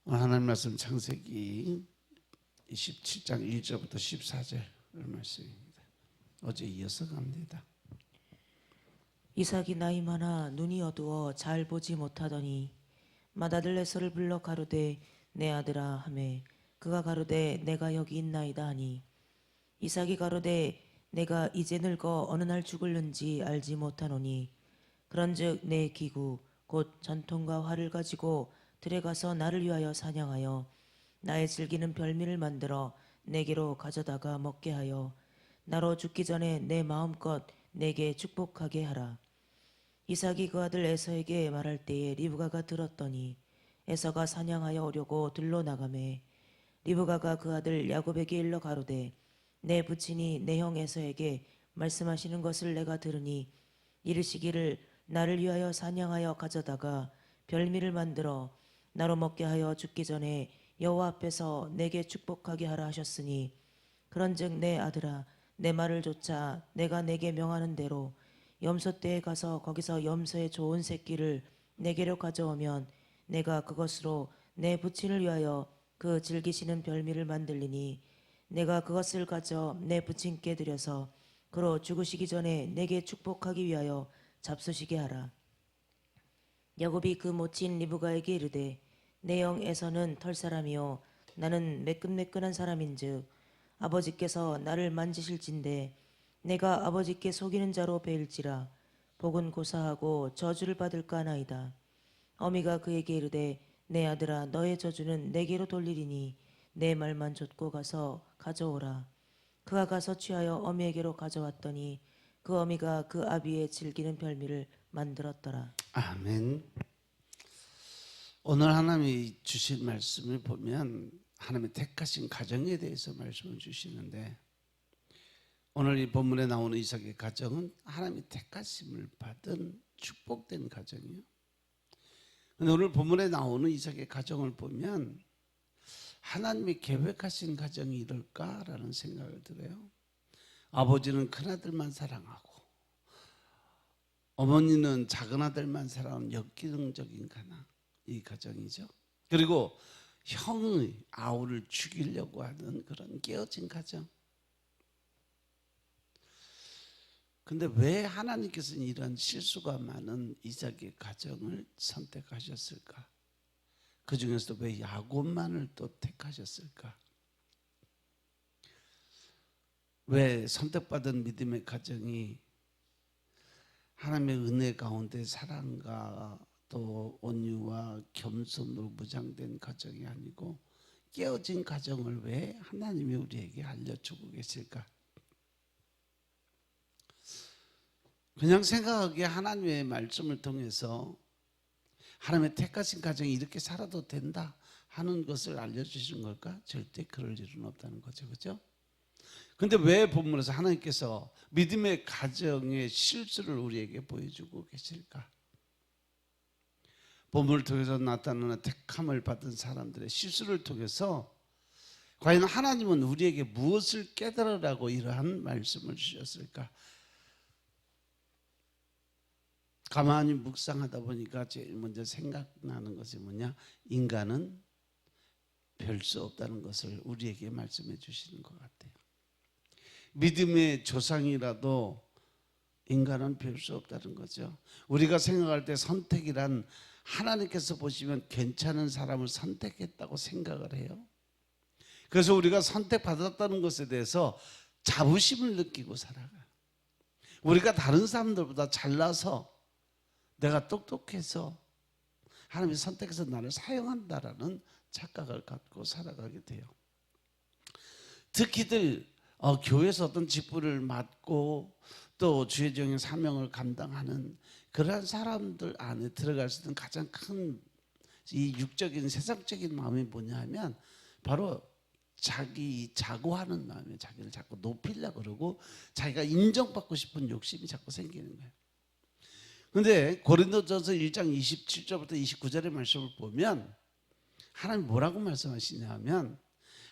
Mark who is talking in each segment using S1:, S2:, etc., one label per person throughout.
S1: 오늘 하나님 말씀 창세기 27장 1절부터 14절 말씀입니다. 어제 이어서 갑니다.
S2: 이삭이 나이 많아 눈이 어두워 잘 보지 못하더니 맏아들 에서를 불러 가로되 내 아들아 하매 그가 가로되 내가 여기 있나이다 하니 이삭이 가로되 내가 이제 늙어 어느 날 죽을는지 알지 못하노니 그런즉 내 기구 곧 전통과 활을 가지고 들에 가서 나를 위하여 사냥하여 나의 즐기는 별미를 만들어 내게로 가져다가 먹게 하여 나로 죽기 전에 내 마음껏 내게 축복하게 하라. 이삭이 그 아들 에서에게 말할 때에 리브가가 들었더니 에서가 사냥하여 오려고 들로 나가매 리브가가 그 아들 야곱에게 일러 가로되 내 부친이 내 형 에서에게 말씀하시는 것을 내가 들으니 이르시기를 나를 위하여 사냥하여 가져다가 별미를 만들어 나로 먹게 하여 죽기 전에 여호와 앞에서 내게 축복하게 하라 하셨으니 그런즉 내 아들아 내 말을 조차 내가 내게 명하는 대로 염소 떼에 가서 거기서 염소의 좋은 새끼를 내게로 가져오면 내가 그것으로 내 부친을 위하여 그 즐기시는 별미를 만들리니 내가 그것을 가져 내 부친께 드려서 그로 죽으시기 전에 내게 축복하기 위하여 잡수시게 하라. 야곱이 그 모친 리브가에게 이르되 내 형 에서는 털사람이요 나는 매끈매끈한 사람인즉 아버지께서 나를 만지실진데 내가 아버지께 속이는 자로 배일지라 복은 고사하고 저주를 받을까 하나이다. 어미가 그에게 이르되 내 아들아 너의 저주는 내게로 돌리리니 내 말만 좇고 가서 가져오라. 그가 가서 취하여 어미에게로 가져왔더니 그 어미가 그 아비의 즐기는 별미를 만들었더라.
S1: 아멘. 오늘 하나님이 주신 말씀을 보면 하나님의 택하신 가정에 대해서 말씀을 주시는데 오늘 이 본문에 나오는 이삭의 가정은 하나님의 택하심을 받은 축복된 가정이에요. 근데 오늘 본문에 나오는 이삭의 가정을 보면 하나님이 계획하신 가정이 이럴까라는 생각을 들어요. 아버지는 큰아들만 사랑하고 어머니는 작은아들만 사랑하는 역기능적인 가나 이 가정이죠. 그리고 형의 아우를 죽이려고 하는 그런 깨어진 가정. 근데 왜 하나님께서는 이런 실수가 많은 이삭의 가정을 선택하셨을까? 그 중에서도 왜 야곱만을 또 택하셨을까? 왜 선택받은 믿음의 가정이 하나님의 은혜 가운데 사랑과 또 온유와 겸손으로 무장된 가정이 아니고 깨어진 가정을 왜 하나님이 우리에게 알려주고 계실까? 그냥 생각하기에 하나님의 말씀을 통해서 하나님의 택하신 가정이 이렇게 살아도 된다 하는 것을 알려주시는 걸까? 절대 그럴 일은 없다는 거죠. 그렇죠? 근데 왜 본문에서 하나님께서 믿음의 가정의 실수를 우리에게 보여주고 계실까? 본문을 통해서 나타나는 택함을 받은 사람들의 실수를 통해서 과연 하나님은 우리에게 무엇을 깨달으라고 이러한 말씀을 주셨을까? 가만히 묵상하다 보니까 제일 먼저 생각나는 것이 뭐냐? 인간은 별 수 없다는 것을 우리에게 말씀해 주시는 것 같아요. 믿음의 조상이라도 인간은 별 수 없다는 거죠. 우리가 생각할 때 선택이란 하나님께서 보시면 괜찮은 사람을 선택했다고 생각을 해요. 그래서 우리가 선택받았다는 것에 대해서 자부심을 느끼고 살아가요. 우리가 다른 사람들보다 잘나서 내가 똑똑해서 하나님이 선택해서 나를 사용한다라는 착각을 갖고 살아가게 돼요. 특히들 교회에서 어떤 직분을 맡고 또 주의 종의 사명을 감당하는 그러한 사람들 안에 들어갈 수 있는 가장 큰 이 육적인 세상적인 마음이 뭐냐 하면 바로 자기 자고하는 마음이에요. 자기를 자꾸 높이려고 그러고 자기가 인정받고 싶은 욕심이 자꾸 생기는 거예요. 그런데 고린도전서 1장 27절부터 29절의 말씀을 보면 하나님 뭐라고 말씀하시냐 하면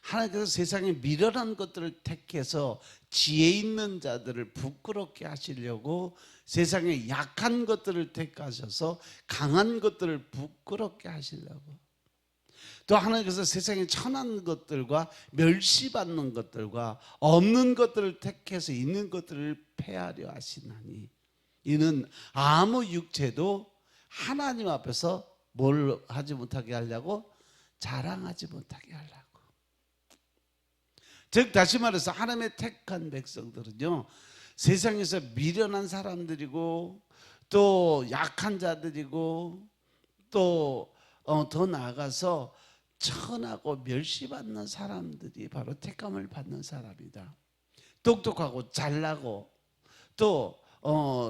S1: 하나님께서 세상에 미련한 것들을 택해서 지혜 있는 자들을 부끄럽게 하시려고 세상에 약한 것들을 택하셔서 강한 것들을 부끄럽게 하시려고 또 하나님께서 세상에 천한 것들과 멸시받는 것들과 없는 것들을 택해서 있는 것들을 폐하려 하시나니 이는 아무 육체도 하나님 앞에서 뭘 하지 못하게 하려고? 자랑하지 못하게 하려고. 즉 다시 말해서 하나님의 택한 백성들은요, 세상에서 미련한 사람들이고 또 약한 자들이고 또 더 나아가서 천하고 멸시받는 사람들이 바로 택함을 받는 사람이다. 똑똑하고 잘나고 또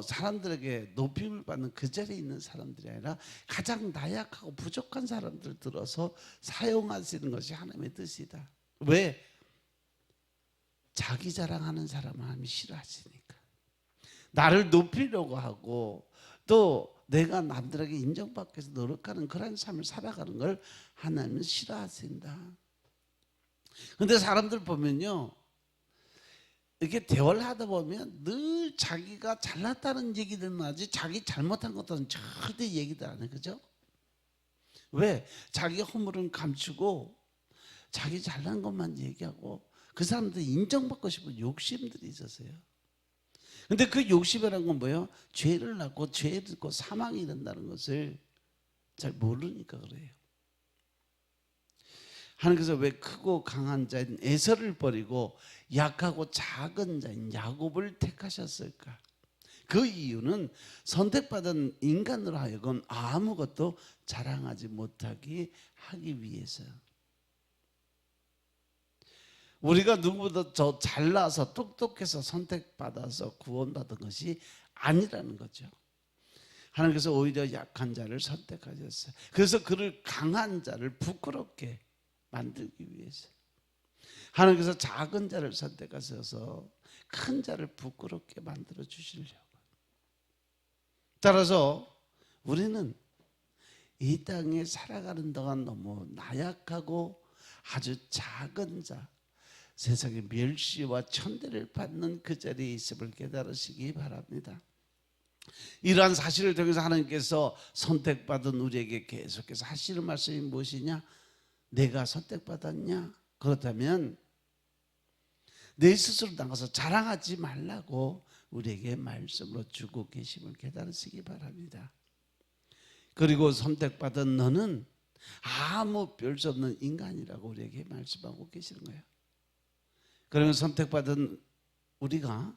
S1: 사람들에게 높임을 받는 그 자리에 있는 사람들이 아니라 가장 나약하고 부족한 사람들을 들어서 사용하시는 것이 하나님의 뜻이다. 왜? 자기 자랑하는 사람은 하나님이 싫어하시니까. 나를 높이려고 하고 또 내가 남들에게 인정받기 위해서 노력하는 그런 삶을 살아가는 걸 하나님은 싫어하신다. 그런데 사람들 보면요, 이렇게 대화를 하다 보면 늘 자기가 잘났다는 얘기들만 하지 자기 잘못한 것들은 절대 얘기도 안 해. 그죠? 왜? 자기 허물은 감추고 자기 잘난 것만 얘기하고 그 사람들이 인정받고 싶은 욕심들이 있었어요. 근데 그 욕심이라는 건 뭐예요? 죄를 낳고 죄를 짓고 사망이 이른다는 것을 잘 모르니까 그래요. 하나님께서 왜 크고 강한 자인 에서를 버리고 약하고 작은 자인 야곱을 택하셨을까? 그 이유는 선택받은 인간으로 하여금 아무것도 자랑하지 못하게 하기 위해서요. 우리가 누구보다 더 잘나서 똑똑해서 선택받아서 구원받은 것이 아니라는 거죠. 하나님께서 오히려 약한 자를 선택하셨어요. 그래서 그를 강한 자를 부끄럽게 만들기 위해서 하나님께서 작은 자를 선택하셔서 큰 자를 부끄럽게 만들어 주시려고. 따라서 우리는 이 땅에 살아가는 동안 너무 나약하고 아주 작은 자, 세상의 멸시와 천대를 받는 그 자리에 있음을 깨달으시기 바랍니다. 이러한 사실을 통해서 하나님께서 선택받은 우리에게 계속해서 하시는 말씀이 무엇이냐? 내가 선택받았냐? 그렇다면 내 스스로 나가서 자랑하지 말라고 우리에게 말씀으로 주고 계심을 깨달으시기 바랍니다. 그리고 선택받은 너는 아무 별 수 없는 인간이라고 우리에게 말씀하고 계시는 거예요. 그러면 선택받은 우리가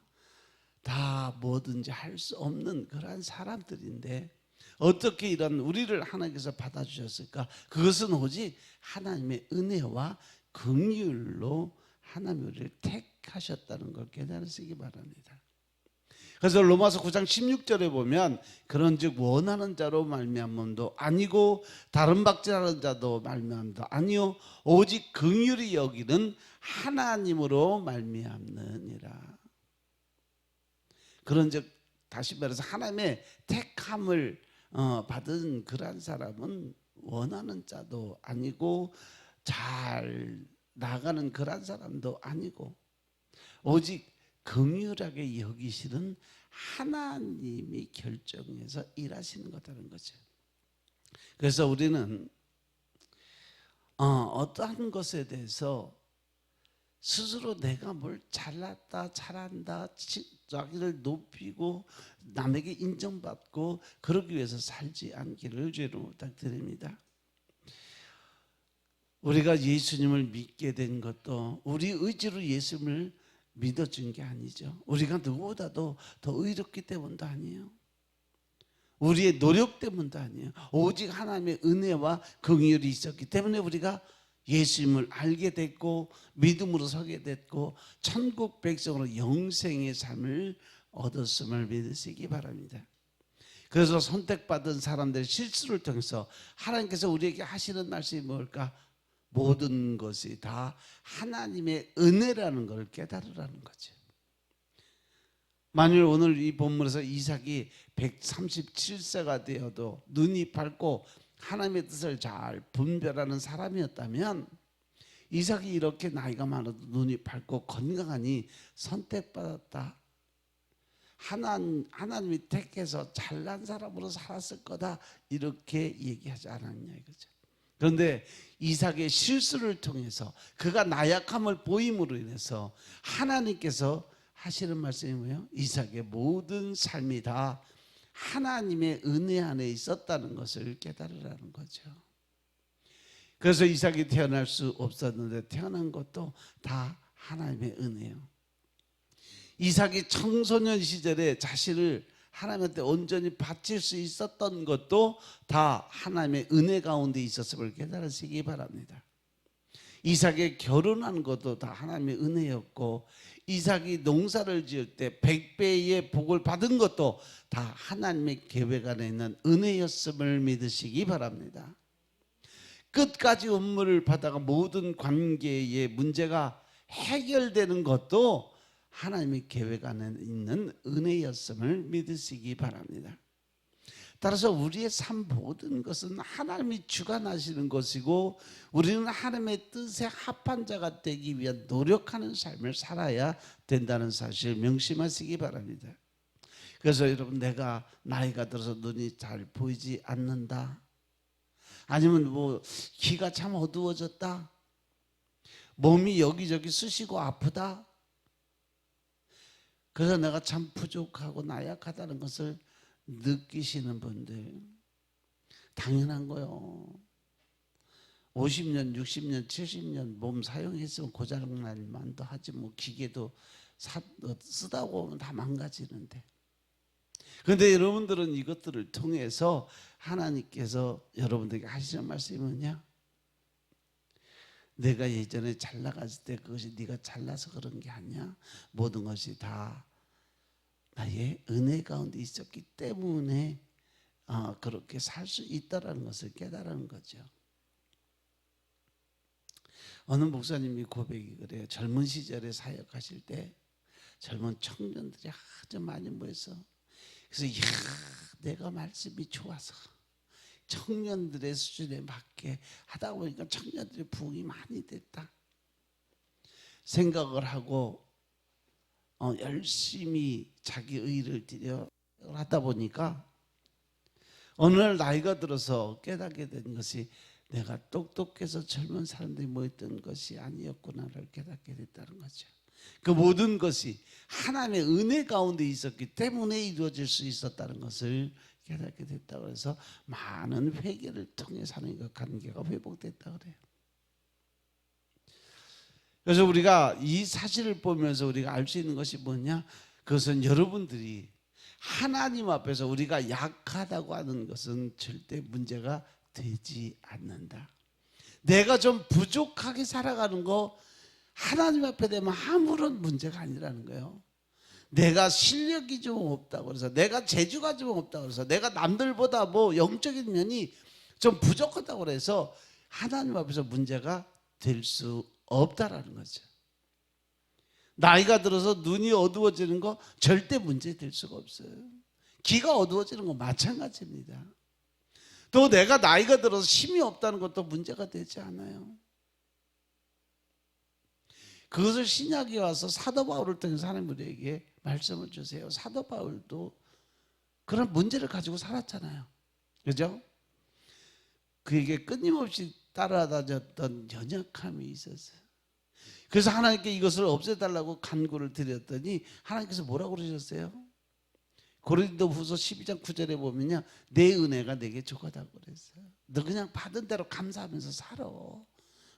S1: 다 뭐든지 할 수 없는 그러한 사람들인데 어떻게 이런 우리를 하나님께서 받아주셨을까? 그것은 오직 하나님의 은혜와 긍휼로 하나님이 우리를 택하셨다는 걸 깨달으시기 바랍니다. 그래서 로마서 9장 16절에 보면 그런즉 원하는 자로 말미암음도 아니고 다른 박질하는 자도 말미암음도 아니요 오직 긍휼히 여기는 하나님으로 말미암느니라. 그런즉 다시 말해서 하나님의 택함을 받은 그러한 사람은 원하는 자도 아니고 잘 나가는 그러한 사람도 아니고 오직 긍휼하게 여기시는 하나님이 결정해서 일하시는 거다는 거죠. 그래서 우리는 어떠한 것에 대해서 스스로 내가 뭘 잘났다 잘한다 자기를 높이고 남에게 인정받고 그러기 위해서 살지 않기를 주의로 부탁드립니다. 우리가 예수님을 믿게 된 것도 우리 의지로 예수님을 믿어준 게 아니죠. 우리가 누구보다도 더 의롭기 때문도 아니에요. 우리의 노력 때문도 아니에요. 오직 하나님의 은혜와 긍휼이 있었기 때문에 우리가 예수님을 알게 됐고 믿음으로 서게 됐고 천국 백성으로 영생의 삶을 얻었음을 믿으시기 바랍니다. 그래서 선택받은 사람들의 실수를 통해서 하나님께서 우리에게 하시는 말씀이 뭘까? 모든 것이 다 하나님의 은혜라는 걸 깨달으라는 거죠. 만일 오늘 이 본문에서 이삭이 137세가 되어도 눈이 밝고 하나님의 뜻을 잘 분별하는 사람이었다면 이삭이 이렇게 나이가 많아도 눈이 밝고 건강하니 선택받았다. 하나님이 택해서 잘난 사람으로 살았을 거다. 이렇게 얘기하지 않았냐 이거죠. 그런데 이삭의 실수를 통해서 그가 나약함을 보임으로 인해서 하나님께서 하시는 말씀이 뭐예요? 이삭의 모든 삶이 다 하나님의 은혜 안에 있었다는 것을 깨달으라는 거죠. 그래서 이삭이 태어날 수 없었는데 태어난 것도 다 하나님의 은혜예요. 이삭이 청소년 시절에 자신을 하나님한테 온전히 바칠 수 있었던 것도 다 하나님의 은혜 가운데 있었음을 깨달으시기 바랍니다. 이삭이 결혼한 것도 다 하나님의 은혜였고, 이삭이 농사를 지을 때 100배의 복을 받은 것도 다 하나님의 계획 안에 있는 은혜였음을 믿으시기 바랍니다. 끝까지 은물을 받아가 모든 관계의 문제가 해결되는 것도 하나님의 계획 안에 있는 은혜였음을 믿으시기 바랍니다. 따라서 우리의 삶 모든 것은 하나님이 주관하시는 것이고, 우리는 하나님의 뜻에 합한 자가 되기 위한 노력하는 삶을 살아야 된다는 사실 명심하시기 바랍니다. 그래서 여러분, 내가 나이가 들어서 눈이 잘 보이지 않는다, 아니면 뭐 귀가 참 어두워졌다, 몸이 여기저기 쑤시고 아프다, 그래서 내가 참 부족하고 나약하다는 것을 느끼시는 분들, 당연한 거요. 50년, 60년, 70년 몸 사용했으면 고장날 만도 하지, 뭐 기계도 쓰다 보면 다 망가지는데. 그런데 여러분들은 이것들을 통해서 하나님께서 여러분들에게 하시는 말씀이 뭐냐? 내가 예전에 잘 나갔을 때 그것이 네가 잘나서 그런 게 아니야. 모든 것이 다 나의 은혜 가운데 있었기 때문에 그렇게 살 수 있다라는 것을 깨달은 거죠. 어느 목사님이 고백이 그래요. 젊은 시절에 사역하실 때 젊은 청년들이 아주 많이 모여서, 그래서 내가 말씀이 좋아서 청년들의 수준에 맞게 하다 보니까 청년들의 부흥이 많이 됐다 생각을 하고 열심히 자기 의를 들여 하다 보니까 어느 날 나이가 들어서 깨닫게 된 것이 내가 똑똑해서 젊은 사람들이 모였던 것이 아니었구나를 깨닫게 됐다는 거죠. 그 모든 것이 하나님의 은혜 가운데 있었기 때문에 이루어질 수 있었다는 것을 깨닫게 됐다고 해서 많은 회개를 통해 하나님과 관계가 회복됐다고 그래요. 그래서 우리가 이 사실을 보면서 우리가 알 수 있는 것이 뭐냐? 그것은 여러분들이 하나님 앞에서 우리가 약하다고 하는 것은 절대 문제가 되지 않는다. 내가 좀 부족하게 살아가는 거 하나님 앞에 되면 아무런 문제가 아니라는 거예요. 내가 실력이 좀 없다고 그래서, 내가 재주가 좀 없다고 그래서, 내가 남들보다 뭐 영적인 면이 좀 부족하다고 그래서 하나님 앞에서 문제가 될 수 없다라는 거죠. 나이가 들어서 눈이 어두워지는 거 절대 문제 될 수가 없어요. 귀가 어두워지는 거 마찬가지입니다. 또 내가 나이가 들어서 힘이 없다는 것도 문제가 되지 않아요. 그것을 신약에 와서 사도 바울을 통해서 하나님 우리에게 말씀을 주세요. 사도 바울도 그런 문제를 가지고 살았잖아요. 그죠? 그에게 끊임없이 따라다녔던 연약함이 있었어요. 그래서 하나님께 이것을 없애달라고 간구를 드렸더니 하나님께서 뭐라고 그러셨어요? 고린도후서 12장 9절에 보면요, 내 은혜가 내게 족하다고 그랬어요. 너 그냥 받은 대로 감사하면서 살아.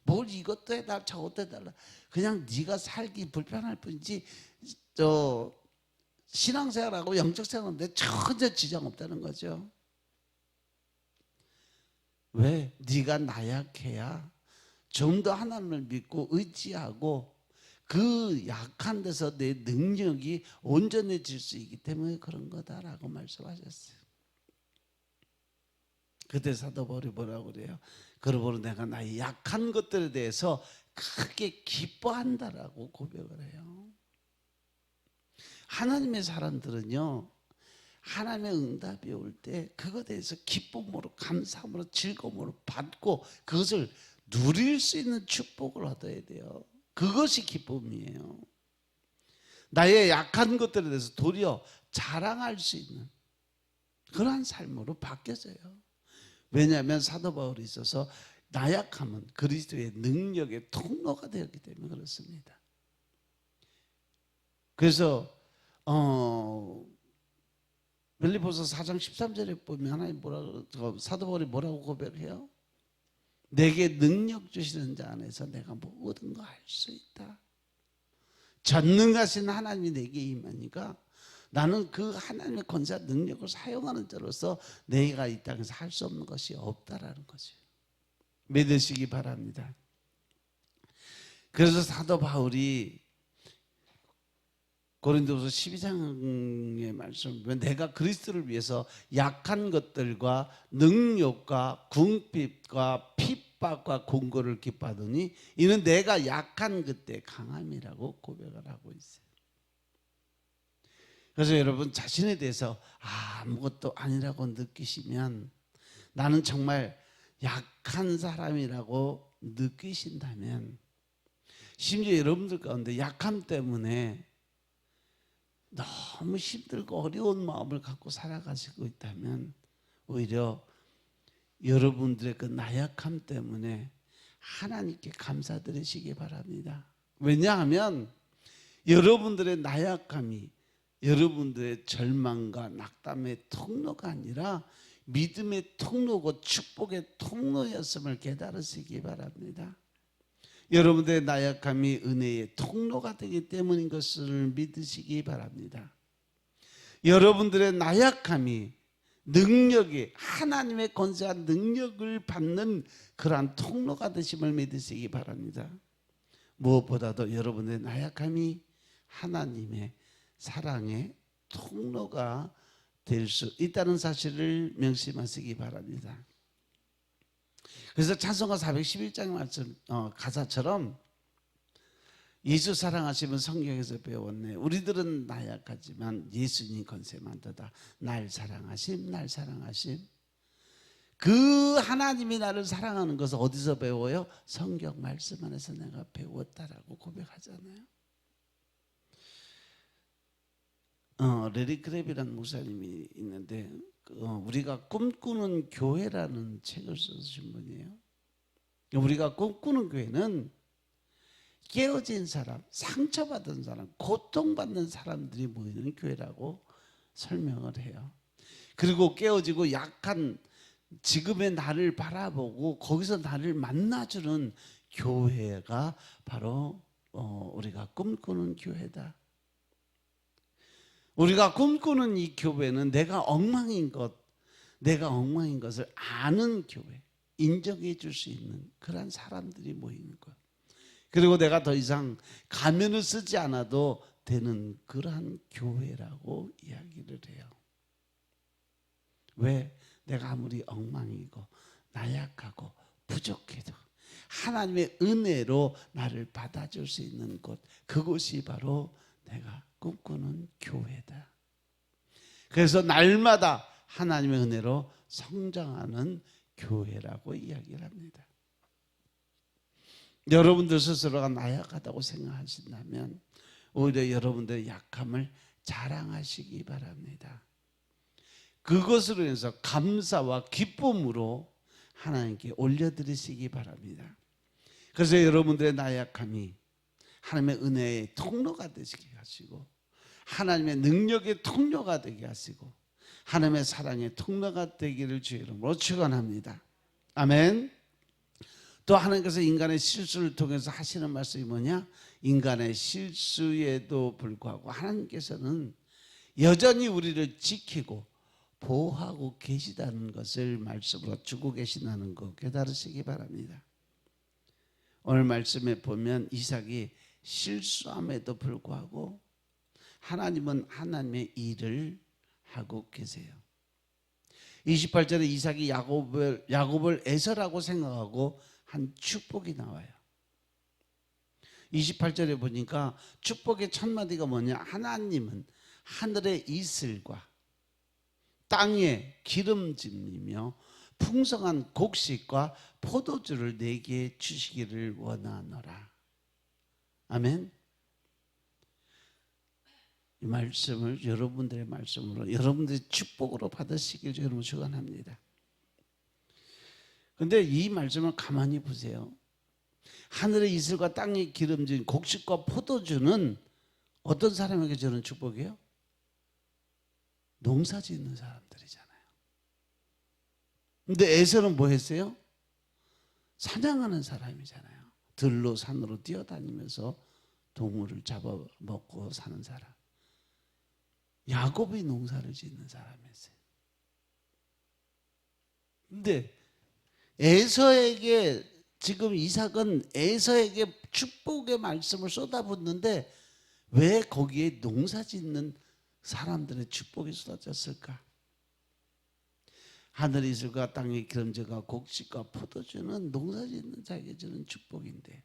S1: 뭘 이것도 해달라 저것도 해달라. 그냥 네가 살기 불편할 뿐이지 신앙생활하고 영적생활하는데 전혀 지장 없다는 거죠. 왜? 네가 나약해야 좀 더 하나님을 믿고 의지하고 그 약한 데서 내 능력이 온전해질 수 있기 때문에 그런 거다라고 말씀하셨어요. 그때 사도 바울이 뭐라고 그래요? 그러므로 내가 나의 약한 것들에 대해서 크게 기뻐한다라고 고백을 해요. 하나님의 사람들은요, 하나님의 응답이 올 때 그것에 대해서 기쁨으로, 감사함으로, 즐거움으로 받고 그것을 누릴 수 있는 축복을 얻어야 돼요. 그것이 기쁨이에요. 나의 약한 것들에 대해서 도리어 자랑할 수 있는 그러한 삶으로 바뀌어져요. 왜냐하면 사도 바울이 있어서 나약함은 그리스도의 능력의 통로가 되었기 때문에 그렇습니다. 그래서 빌립보서 4장 13절에 보면 하나님 사도 바울이 뭐라고 고백해요? 내게 능력 주시는 자 안에서 내가 모든 거 할 수 있다. 전능하신 하나님이 내게 임하니까 나는 그 하나님의 권세와 능력을 사용하는 자로서 내가 이 땅에서 할 수 없는 것이 없다라는 거죠. 믿으시기 바랍니다. 그래서 사도 바울이 고린도서 12장의 말씀을 보면 내가 그리스도를 위해서 약한 것들과 능욕과 궁핍과 핍박과 공고를 기뻐하더니 이는 내가 약한 그때 강함이라고 고백을 하고 있어요. 그래서 여러분 자신에 대해서 아무것도 아니라고 느끼시면 나는 정말 약한 사람이라고 느끼신다면 심지어 여러분들 가운데 약함 때문에 너무 힘들고 어려운 마음을 갖고 살아가시고 있다면 오히려 여러분들의 그 나약함 때문에 하나님께 감사드리시기 바랍니다. 왜냐하면 여러분들의 나약함이 여러분들의 절망과 낙담의 통로가 아니라 믿음의 통로고 축복의 통로였음을 깨달으시기 바랍니다. 여러분들의 나약함이 은혜의 통로가 되기 때문인 것을 믿으시기 바랍니다. 여러분들의 나약함이 능력이 하나님의 권세와 능력을 받는 그러한 통로가 되심을 믿으시기 바랍니다. 무엇보다도 여러분의 나약함이 하나님의 사랑의 통로가 될 수 있다는 사실을 명심하시기 바랍니다. 그래서 찬송가 411장 말씀 가사처럼 예수 사랑하시면 성경에서 배웠네. 우리들은 나약하지만 예수님 권세 많도다. 날 사랑하심, 날 사랑하심. 그 하나님이 나를 사랑하는 것을 어디서 배워요? 성경 말씀 안에서 내가 배웠다라고 고백하잖아요. 레리 크랩이라는 목사님이 있는데 우리가 꿈꾸는 교회라는 책을 쓰신 분이에요. 우리가 꿈꾸는 교회는 깨어진 사람, 상처받은 사람, 고통받는 사람들이 모이는 교회라고 설명을 해요. 그리고 깨어지고 약한 지금의 나를 바라보고 거기서 나를 만나주는 교회가 바로 우리가 꿈꾸는 교회다. 우리가 꿈꾸는 이 교회는 내가 엉망인 것을 아는 교회, 인정해 줄 수 있는 그런 사람들이 모이는 것. 그리고 내가 더 이상 가면을 쓰지 않아도 되는 그러한 교회라고 이야기를 해요. 왜? 내가 아무리 엉망이고 나약하고 부족해도 하나님의 은혜로 나를 받아줄 수 있는 곳, 그곳이 바로 내가 꿈꾸는 교회다. 그래서 날마다 하나님의 은혜로 성장하는 교회라고 이야기를 합니다. 여러분들 스스로가 나약하다고 생각하신다면 오히려 여러분들의 약함을 자랑하시기 바랍니다. 그것으로 인해서 감사와 기쁨으로 하나님께 올려드리시기 바랍니다. 그래서 여러분들의 나약함이 하나님의 은혜의 통로가 되시게 하시고 하나님의 능력의 통로가 되게 하시고 하나님의 사랑의 통로가 되기를 주의 이름으로 축원합니다. 아멘. 또 하나님께서 인간의 실수를 통해서 하시는 말씀이 뭐냐? 인간의 실수에도 불구하고 하나님께서는 여전히 우리를 지키고 보호하고 계시다는 것을 말씀으로 주고 계시다는 거 깨달으시기 바랍니다. 오늘 말씀에 보면 이삭이 실수함에도 불구하고 하나님은 하나님의 일을 하고 계세요. 28절에 이삭이 야곱을 에서라고 생각하고 한 축복이 나와요. 28절에 보니까 축복의 첫 마디가 뭐냐? 하나님은 하늘의 이슬과 땅의 기름짐이며 풍성한 곡식과 포도주를 내게 주시기를 원하노라. 아멘. 이 말씀을 여러분들의 말씀으로 여러분들의 축복으로 받으시길 여러분 축원합니다. 근데 이 말씀을 가만히 보세요. 하늘의 이슬과 땅의 기름진 곡식과 포도주는 어떤 사람에게 주는 축복이에요? 농사 짓는 사람들이잖아요. 근데 에서는 뭐 했어요? 사냥하는 사람이잖아요. 들로 산으로 뛰어다니면서 동물을 잡아먹고 사는 사람. 야곱이 농사를 짓는 사람이었어요. 근데 에서에게 지금 이삭은 에서에게 축복의 말씀을 쏟아붓는데 왜 거기에 농사 짓는 사람들의 축복이 쏟아졌을까? 하늘의 이슬과 땅의 기름져가 곡식과 포도주는 농사 짓는 자에게 주는 축복인데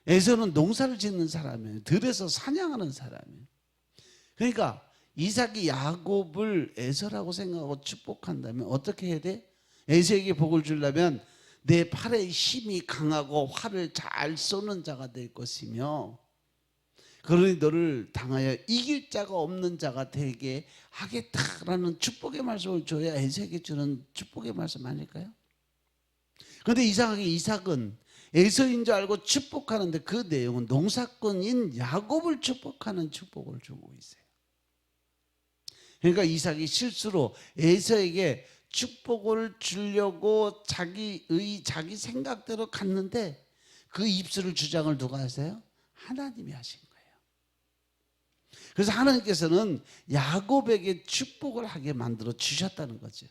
S1: 에서는 농사를 짓는 사람이에요. 들에서 사냥하는 사람이에요. 그러니까 이삭이 야곱을 에서라고 생각하고 축복한다면 어떻게 해야 돼? 에서에게 복을 주려면 내 팔의 힘이 강하고 활을 잘 쏘는 자가 될 것이며 그러니 너를 당하여 이길 자가 없는 자가 되게 하겠다라는 축복의 말씀을 줘야 에서에게 주는 축복의 말씀 아닐까요? 그런데 이상하게 이삭은 에서인 줄 알고 축복하는데 그 내용은 농사꾼인 야곱을 축복하는 축복을 주고 있어요. 그러니까 이삭이 실수로 에서에게 축복을 주려고 자기 생각대로 갔는데 그 입술을 주장을 누가 하세요? 하나님이 하신 거예요. 그래서 하나님께서는 야곱에게 축복을 하게 만들어 주셨다는 거죠.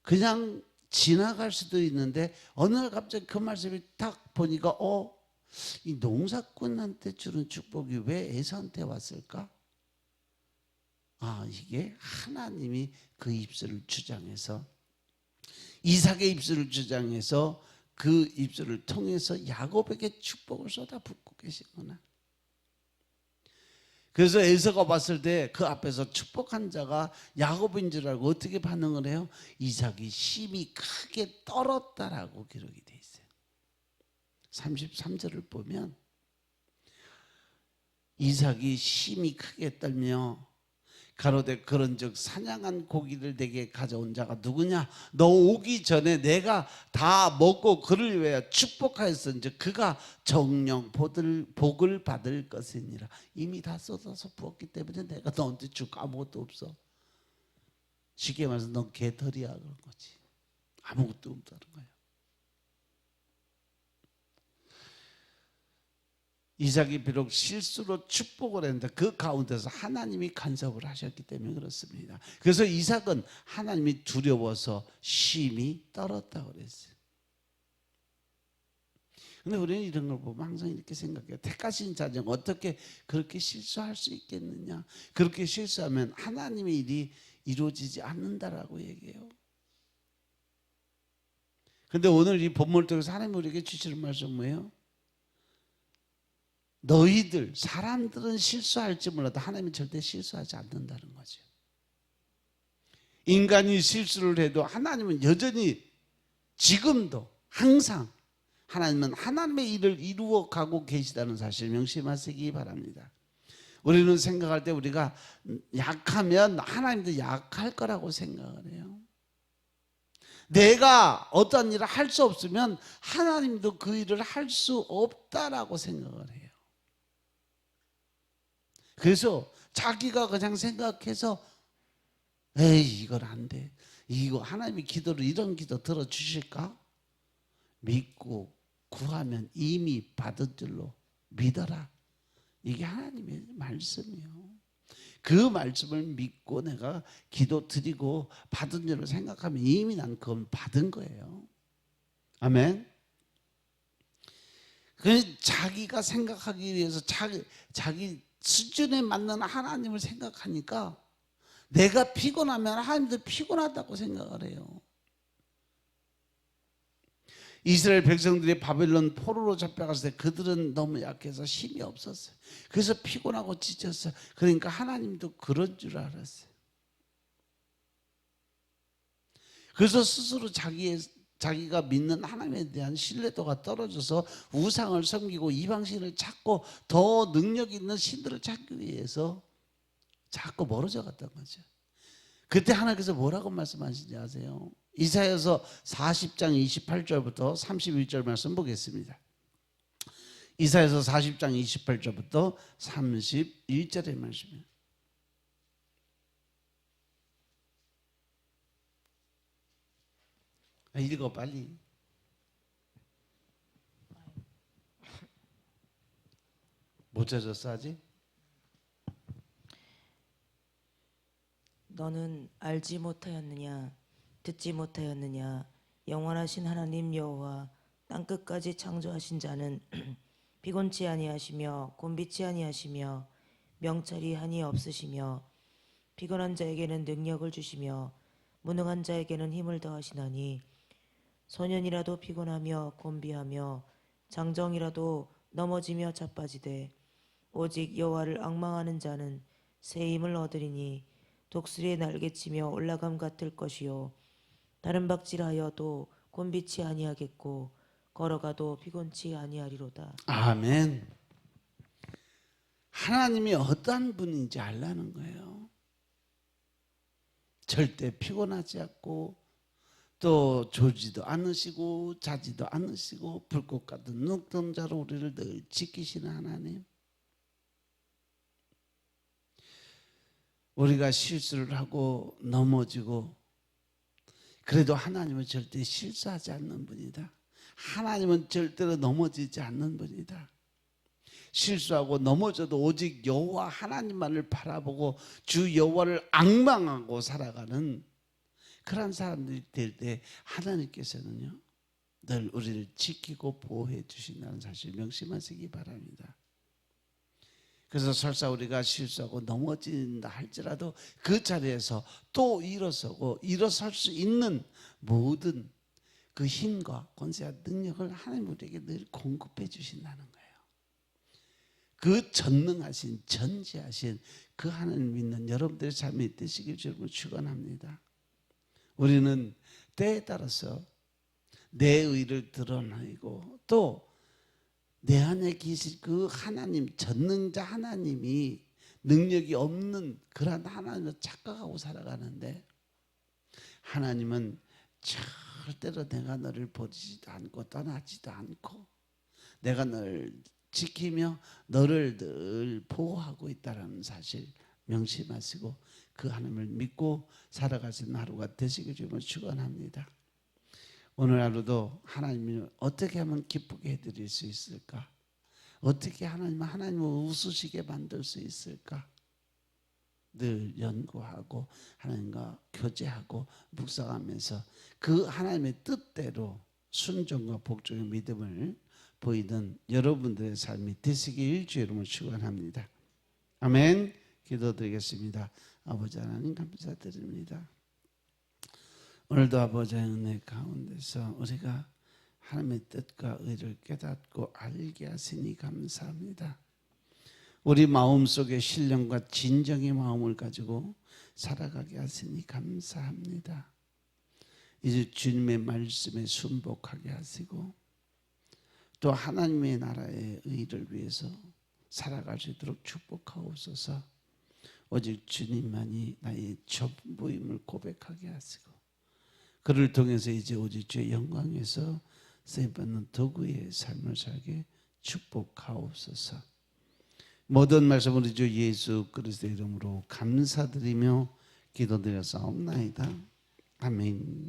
S1: 그냥 지나갈 수도 있는데 어느 날 갑자기 그 말씀이 딱 보니까 이 농사꾼한테 주는 축복이 왜 에서한테 왔을까? 이게 하나님이 그 입술을 주장해서 이삭의 입술을 주장해서 그 입술을 통해서 야곱에게 축복을 쏟아붓고 계시구나. 그래서 에서가 봤을 때 그 앞에서 축복한 자가 야곱인 줄 알고 어떻게 반응을 해요? 이삭이 심히 크게 떨었다라고 기록이 돼 있어요. 33절을 보면 이삭이 심히 크게 떨며 가로되 그런즉 사냥한 고기를 내게 가져온 자가 누구냐? 너 오기 전에 내가 다 먹고 그를 위하여 축복하였은즉 그가 정령 복을 받을 것이니라. 이미 다 쏟아서 부었기 때문에 내가 너한테 줄 거 아무것도 없어. 쉽게 말해서 넌 개털이야 그런 거지. 아무것도 없다는 거야. 이삭이 비록 실수로 축복을 했는데 그 가운데서 하나님이 간섭을 하셨기 때문에 그렇습니다. 그래서 이삭은 하나님이 두려워서 심히 떨었다고 그랬어요. 근데 우리는 이런 걸 보면 항상 이렇게 생각해요. 택하신 자정 어떻게 그렇게 실수할 수 있겠느냐? 그렇게 실수하면 하나님의 일이 이루어지지 않는다라고 얘기해요. 근데 오늘 이 본문을 통해서 하나님 우리에게 주시는 말씀은 뭐예요? 너희들 사람들은 실수할지 몰라도 하나님은 절대 실수하지 않는다는 거죠. 인간이 실수를 해도 하나님은 여전히 지금도 항상 하나님은 하나님의 일을 이루어 가고 계시다는 사실 명심하시기 바랍니다. 우리는 생각할 때 우리가 약하면 하나님도 약할 거라고 생각을 해요. 내가 어떤 일을 할 수 없으면 하나님도 그 일을 할 수 없다라고 생각을 해요. 그래서 자기가 그냥 생각해서 에이 이건 안 돼. 이거 하나님이 기도를 이런 기도 들어주실까? 믿고 구하면 이미 받은 줄로 믿어라. 이게 하나님의 말씀이에요. 그 말씀을 믿고 내가 기도 드리고 받은 줄로 생각하면 이미 난 그건 받은 거예요. 아멘. 그래서 자기가 생각하기 위해서 자기 수준에 맞는 하나님을 생각하니까 내가 피곤하면 하나님도 피곤하다고 생각을 해요. 이스라엘 백성들이 바벨론 포로로 잡혀갔을 때 그들은 너무 약해서 힘이 없었어요. 그래서 피곤하고 지쳤어요. 그러니까 하나님도 그런 줄 알았어요. 그래서 스스로 자기가 믿는 하나님에 대한 신뢰도가 떨어져서 우상을 섬기고 이방신을 찾고 더 능력 있는 신들을 찾기 위해서 자꾸 멀어져 갔던 거죠. 그때 하나님께서 뭐라고 말씀하시는지 아세요? 이사야서 40장 28절부터 31절 말씀 보겠습니다. 이사야서 40장 28절부터 31절의 말씀이에요. 읽어 빨리. 못 찾았어 아직?
S2: 너는 알지 못하였느냐 듣지 못하였느냐 영원하신 하나님 여호와 땅끝까지 창조하신 자는 피곤치 아니하시며 곤비치 아니하시며 명철이 한이 없으시며 피곤한 자에게는 능력을 주시며 무능한 자에게는 힘을 더하시나니 소년이라도 피곤하며 곤비하며 장정이라도 넘어지며 자빠지되 오직 여호와를 앙망하는 자는 새 힘을 얻으리니 독수리의 날개치며 올라감 같을 것이요 다른 박질하여도 곤비치 아니하겠고 걸어가도 피곤치 아니하리로다.
S1: 아멘. 하나님이 어떠한 분인지 알라는 거예요. 절대 피곤하지 않고 또 졸지도 않으시고 자지도 않으시고 불꽃 같은 눈동자로 우리를 늘 지키시는 하나님. 우리가 실수를 하고 넘어지고 그래도 하나님은 절대 실수하지 않는 분이다. 하나님은 절대로 넘어지지 않는 분이다. 실수하고 넘어져도 오직 여호와 하나님만을 바라보고 주 여호와를 앙망하고 살아가는 그런 사람들이 될 때 하나님께서는요 늘 우리를 지키고 보호해 주신다는 사실 명심하시기 바랍니다. 그래서 설사 우리가 실수하고 넘어진다 할지라도 그 자리에서 또 일어서고 일어설 수 있는 모든 그 힘과 권세와 능력을 하나님 우리에게 늘 공급해 주신다는 거예요. 그 전능하신 전지하신 그 하나님 믿는 여러분들의 삶이 되시길 주님을 축원합니다. 우리는 때에 따라서 내 의를 드러내고 또 내 안에 계신 그 하나님 전능자 하나님이 능력이 없는 그런 하나님을 착각하고 살아가는데 하나님은 절대로 내가 너를 버리지도 않고 떠나지도 않고 내가 너를 지키며 너를 늘 보호하고 있다는 사실 명심하시고 그 하나님을 믿고 살아가시는 하루가 되시길 주님을 축원합니다. 오늘 하루도 하나님을 어떻게 하면 기쁘게 해드릴 수 있을까? 어떻게 하나님을 웃으시게 만들 수 있을까? 늘 연구하고 하나님과 교제하고 묵상하면서 그 하나님의 뜻대로 순종과 복종의 믿음을 보이는 여러분들의 삶이 되시길 주의 이름으로 축원합니다. 아멘. 기도드리겠습니다. 아버지 하나님 감사드립니다. 오늘도 아버지의 은혜 가운데서 우리가 하나님의 뜻과 의를 깨닫고 알게 하시니 감사합니다. 우리 마음속에 신령과 진정의 마음을 가지고 살아가게 하시니 감사합니다. 이제 주님의 말씀에 순복하게 하시고 또 하나님의 나라의 의를 위해서 살아갈 수 있도록 축복하옵소서. 오직 주님만이 나의 전부임을 고백하게 하시고 그를 통해서 이제 오직 주의 영광에서 쓰임받는 도구의 삶을 살게 축복하옵소서. 모든 말씀 우리 주 예수 그리스도의 이름으로 감사드리며 기도드렸사옵나이다. 아멘.